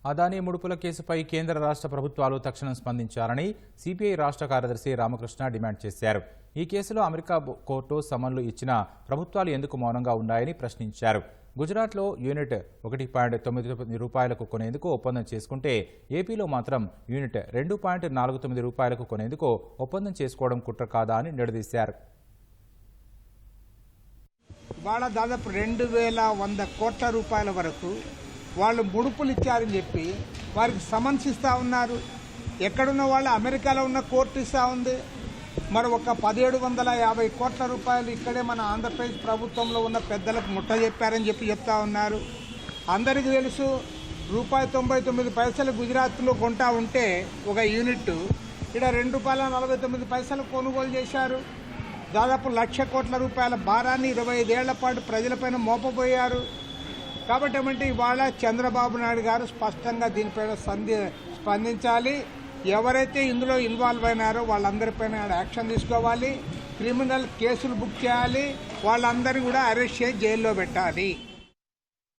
అదానీ ముడుపుల కేసుపై కేంద్ర రాష్ట్ర ప్రభుత్వాలు తక్షణం స్పందించాలని సిపిఐ రాష్ట్ర కార్యదర్శి రామకృష్ణ డిమాండ్ చేశారు. ఈ కేసులో అమెరికా కోర్టు సమన్లు ఇచ్చినా ప్రభుత్వాలు ఎందుకు మౌనంగా ఉన్నాయని ప్రశ్నించారు. గుజరాత్లో యూనిట్ 1.99 రూపాయలకు కొనేందుకు ఒప్పందం చేసుకుంటే ఏపీలో మాత్రం యూనిట్ 2.49 రూపాయలకు కొనేందుకు ఒప్పందం చేసుకోవడం కుట్ర కాదా అని నిలదీశారు. వాళ్ళ దాదాపు 2100 కోట్ల రూపాయల వరకు వాళ్ళు ముడుపులు ఇచ్చారని చెప్పి వారికి సమన్స్ ఇస్తూ ఉన్నారు. ఎక్కడున్న వాళ్ళు అమెరికాలో ఉన్న కోర్టు ఇస్తూ ఉంది. మరి ఒక 1750 కోట్ల రూపాయలు ఇక్కడే మన ఆంధ్రప్రదేశ్ ప్రభుత్వంలో ఉన్న పెద్దలకు ముట్ట చెప్పారని చెప్తా ఉన్నారు. అందరికీ తెలుసు, ₹1.99 గుజరాత్లో కొంటా ఉంటే ఒక యూనిట్ ఇక్కడ ₹2.49 కొనుగోలు చేశారు. దాదాపు 1,00,000 కోట్ల రూపాయల భారాన్ని 25 ఏళ్ల పాటు ప్రజలపైన మోపబోయారు. కాబట్టి ఏమంటే ఇవాళ చంద్రబాబు నాయుడు గారు స్పష్టంగా దీనిపైన స్పందించాలి. ఎవరైతే ఇందులో ఇన్వాల్వ్ అయినారో వాళ్ళందరిపైన యాక్షన్ తీసుకోవాలి. క్రిమినల్ కేసులు బుక్ చేయాలి. వాళ్ళందరినీ కూడా అరెస్ట్ చేసి జైల్లో పెట్టాలి.